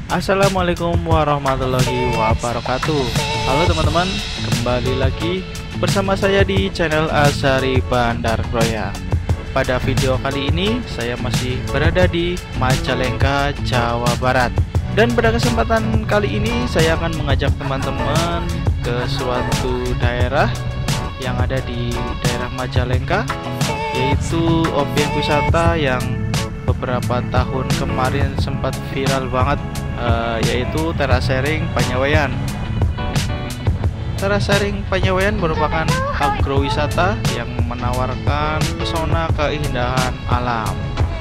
Assalamualaikum warahmatullahi wabarakatuh. Halo teman-teman, kembali lagi bersama saya di channel Azhari Bandar Kroya. Pada video kali ini saya masih berada di Majalengka, Jawa Barat. Dan pada kesempatan kali ini saya akan mengajak teman-teman ke suatu daerah yang ada di daerah Majalengka, yaitu objek wisata yang beberapa tahun kemarin sempat viral banget, yaitu Terasering Panyaweyan. Terasering Panyaweyan merupakan agrowisata yang menawarkan pesona keindahan alam,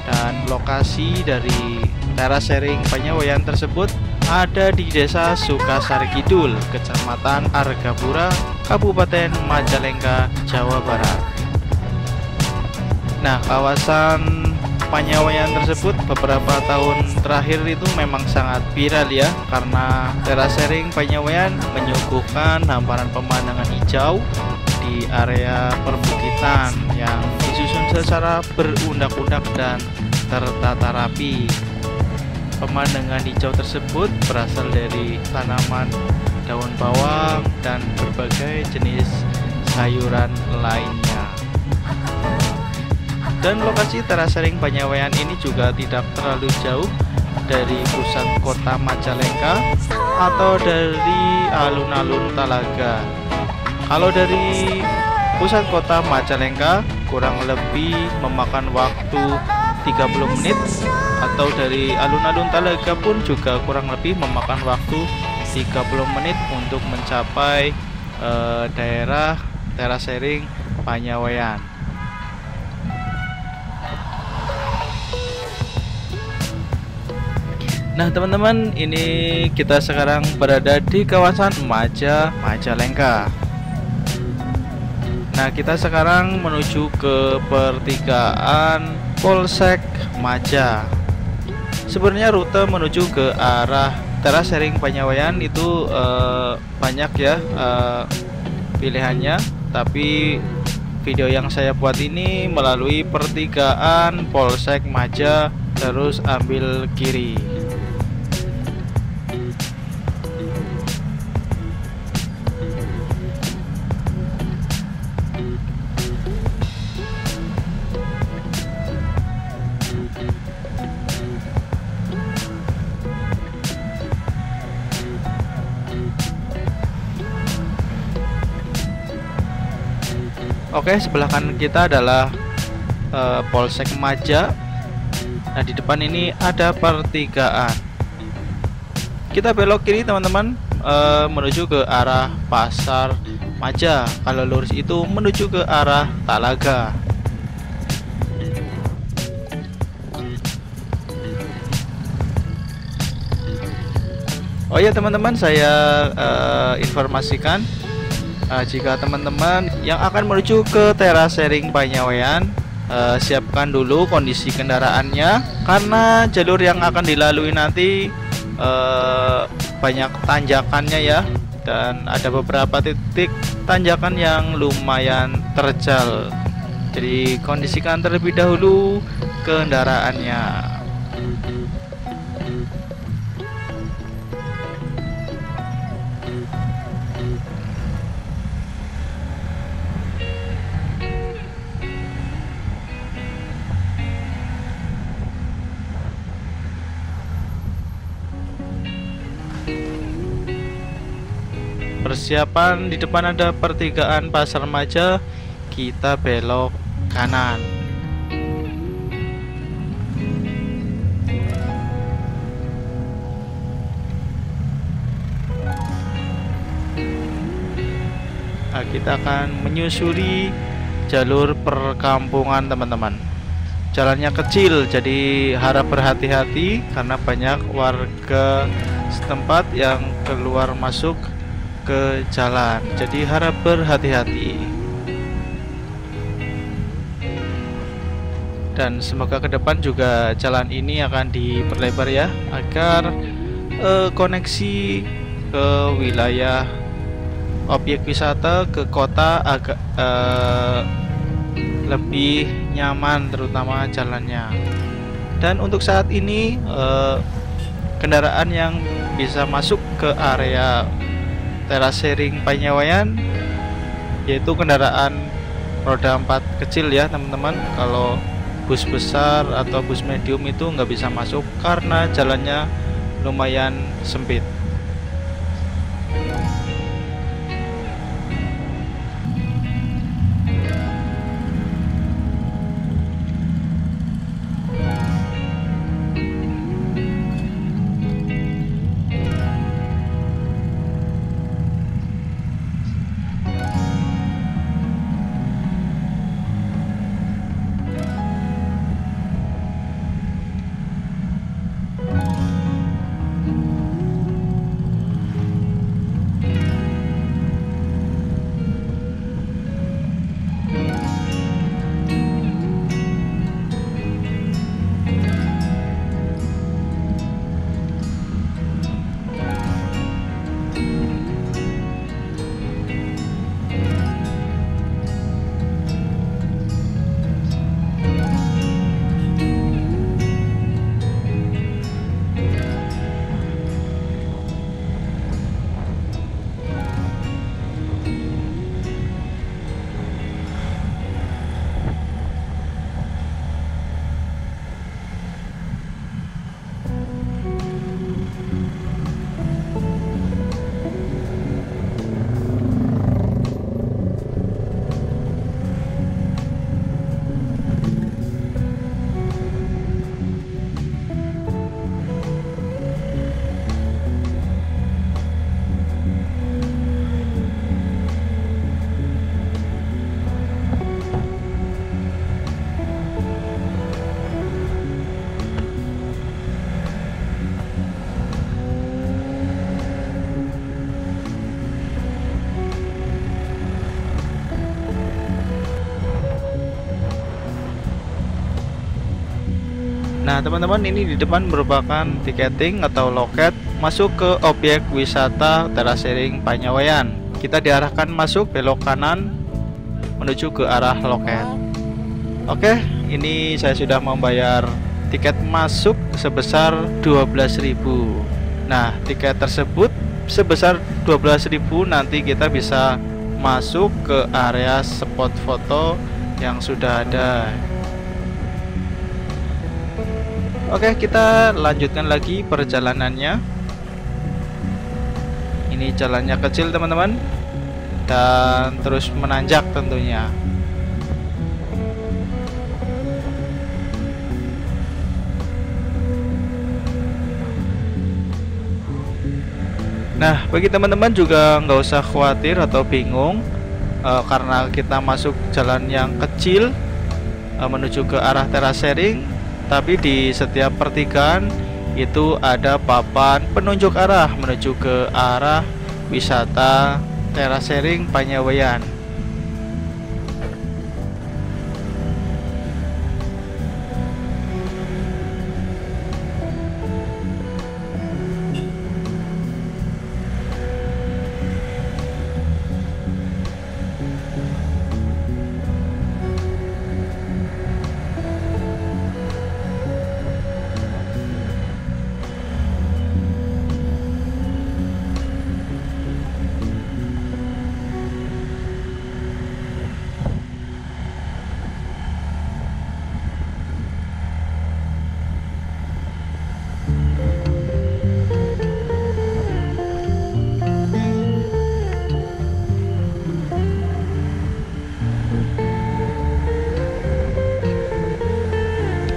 dan lokasi dari Terasering Panyaweyan tersebut ada di Desa Sukasari Kidul, Kecamatan Argapura, Kabupaten Majalengka, Jawa Barat. Nah, kawasan Panyaweyan tersebut beberapa tahun terakhir itu memang sangat viral ya, karena Terasering Panyaweyan menyuguhkan hamparan pemandangan hijau di area perbukitan yang disusun secara berundak-undak dan tertata rapi. Pemandangan hijau tersebut berasal dari tanaman daun bawang dan berbagai jenis sayuran lainnya. Dan lokasi Terasering Panyaweyan ini juga tidak terlalu jauh dari pusat kota Majalengka atau dari alun-alun Talaga. Kalau dari pusat kota Majalengka kurang lebih memakan waktu 30 menit, atau dari alun-alun Talaga pun juga kurang lebih memakan waktu 30 menit untuk mencapai daerah Terasering Panyaweyan. Nah teman-teman, ini kita sekarang berada di kawasan Majalengka. Nah, kita sekarang menuju ke pertigaan Polsek Maja. Sebenarnya rute menuju ke arah Terasering Panyaweyan itu banyak ya pilihannya, tapi video yang saya buat ini melalui pertigaan Polsek Maja, terus ambil kiri. Oke, sebelah kanan kita adalah Polsek Maja. Nah, di depan ini ada pertigaan. Kita belok kiri teman-teman, menuju ke arah Pasar Maja. Kalau lurus itu menuju ke arah Talaga. Oh ya teman-teman, saya informasikan, jika teman-teman yang akan menuju ke Terasering Panyaweyan, siapkan dulu kondisi kendaraannya, karena jalur yang akan dilalui nanti banyak tanjakannya ya, dan ada beberapa titik tanjakan yang lumayan terjal. Jadi kondisikan terlebih dahulu kendaraannya. Persiapan, di depan ada pertigaan Pasar Maja, kita belok kanan. Nah, kita akan menyusuri jalur perkampungan teman-teman. Jalannya kecil, jadi harap berhati-hati karena banyak warga setempat yang keluar masuk ke jalan, jadi harap berhati-hati. Dan semoga ke depan juga jalan ini akan diperlebar ya, agar koneksi ke wilayah objek wisata ke kota agak lebih nyaman, terutama jalannya. Dan untuk saat ini kendaraan yang bisa masuk ke area teras sharing Panyawayan yaitu kendaraan roda 4 kecil ya teman-teman. Kalau bus besar atau bus medium itu nggak bisa masuk karena jalannya lumayan sempit. Nah teman-teman, ini di depan merupakan tiketing atau loket masuk ke objek wisata teras sharing Panyawayan. Kita diarahkan masuk belok kanan menuju ke arah loket. Oke, ini saya sudah membayar tiket masuk sebesar 12.000. Nah tiket tersebut sebesar 12.000 nanti kita bisa masuk ke area spot foto yang sudah ada. Oke, kita lanjutkan lagi perjalanannya. Ini jalannya kecil teman-teman dan terus menanjak tentunya. Nah, bagi teman-teman juga nggak usah khawatir atau bingung karena kita masuk jalan yang kecil menuju ke arah teras sharing. Tapi di setiap pertigaan itu ada papan penunjuk arah menuju ke arah wisata teras sharing Panyawayan.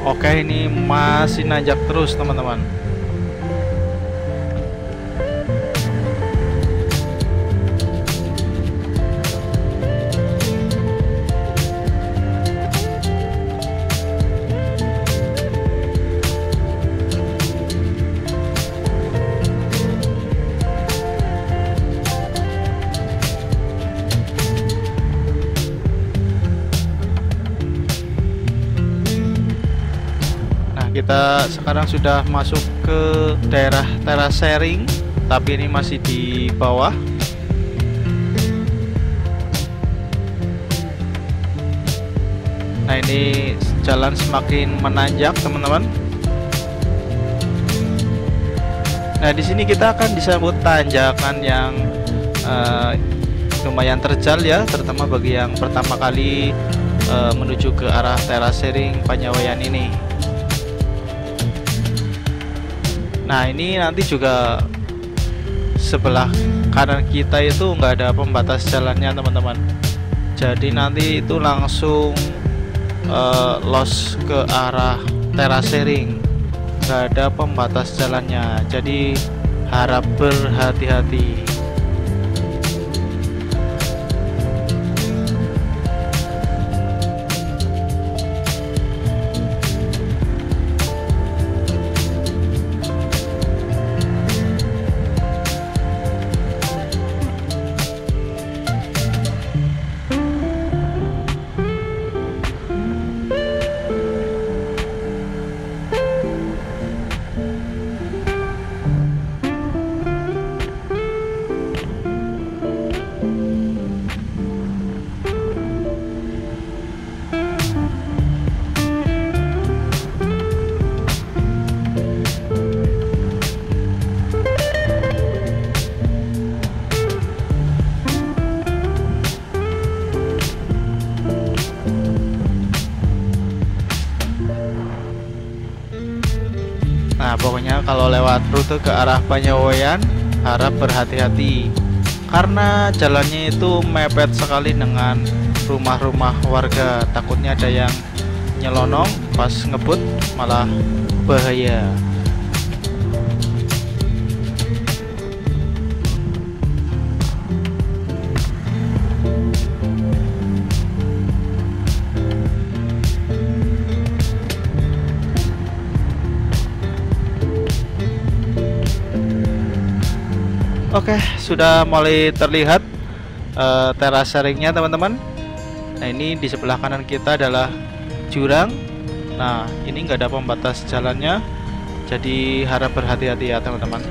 Oke, ini masih nanjak terus teman-teman. Kita sekarang sudah masuk ke daerah teras sharing, tapi ini masih di bawah. Nah, ini jalan semakin menanjak teman-teman. Nah, di sini kita akan disambut tanjakan yang lumayan terjal ya, terutama bagi yang pertama kali menuju ke arah terasering Panyaweyan ini. Nah, ini nanti juga sebelah kanan kita itu nggak ada pembatas jalannya teman-teman. Jadi nanti itu langsung los ke arah terasering, nggak ada pembatas jalannya. Jadi harap berhati-hati. Nah, pokoknya kalau lewat rute ke arah Panyaweyan harap berhati-hati karena jalannya itu mepet sekali dengan rumah-rumah warga. Takutnya ada yang nyelonong pas ngebut, malah bahaya. Oke, sudah mulai terlihat teraseringnya teman-teman. Nah, ini di sebelah kanan kita adalah jurang. Nah, ini nggak ada pembatas jalannya, jadi harap berhati-hati ya teman-teman.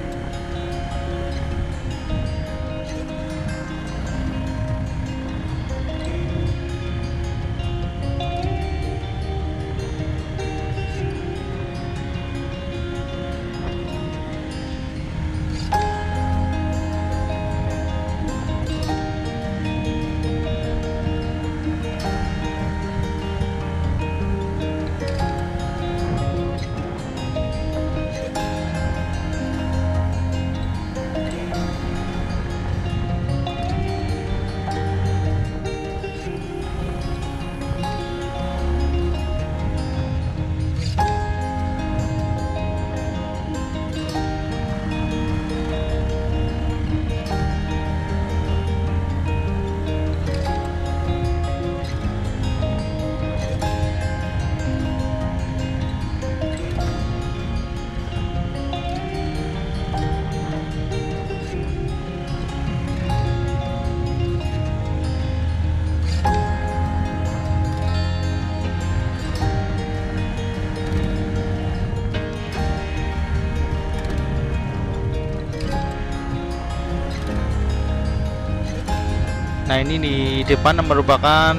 Nah, ini di depan merupakan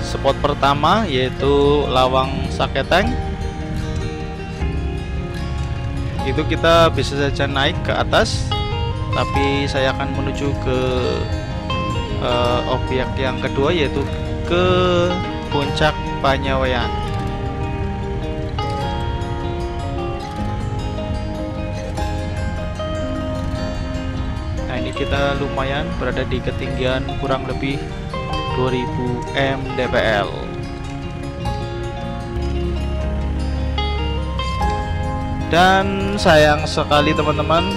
spot pertama, yaitu Lawang Saketeng. Itu kita bisa saja naik ke atas, tapi saya akan menuju ke objek yang kedua, yaitu ke puncak Panyaweyan. Kita lumayan berada di ketinggian kurang lebih 2000 mdpl. Dan sayang sekali teman-teman,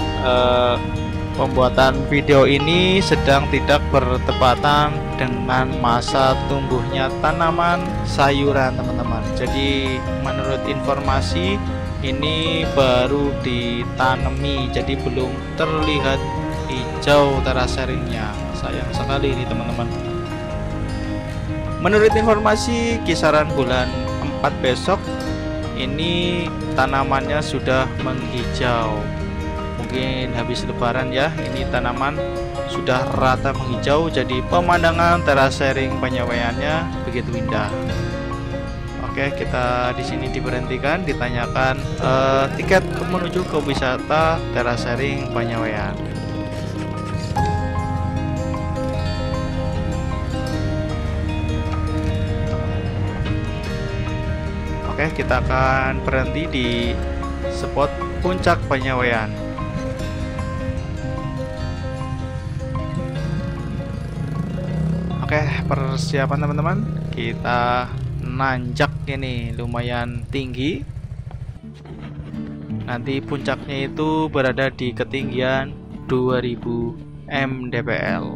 pembuatan video ini sedang tidak bertepatan dengan masa tumbuhnya tanaman sayuran teman-teman. Jadi menurut informasi ini baru ditanami, jadi belum terlihat hijau teraseringnya. Sayang sekali ini teman-teman. Menurut informasi kisaran bulan 4 besok ini tanamannya sudah menghijau. Mungkin habis lebaran ya, ini tanaman sudah rata menghijau, jadi pemandangan terasering Panyaweyannya begitu indah. Oke, kita di sini diberhentikan, ditanyakan tiket menuju ke wisata Terasering Panyawean. Oke, kita akan berhenti di spot puncak Panyawean. Oke, persiapan teman-teman. Kita nanjak ini lumayan tinggi. Nanti puncaknya itu berada di ketinggian 2000 mdpl.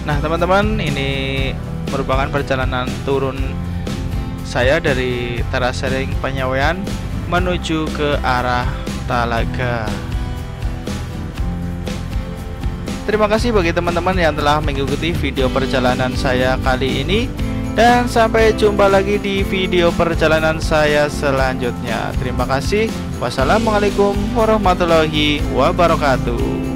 Nah teman-teman, ini merupakan perjalanan turun saya dari Terasering Panyawean menuju ke arah Talaga. Terima kasih bagi teman-teman yang telah mengikuti video perjalanan saya kali ini, dan sampai jumpa lagi di video perjalanan saya selanjutnya. Terima kasih. Wassalamualaikum warahmatullahi wabarakatuh.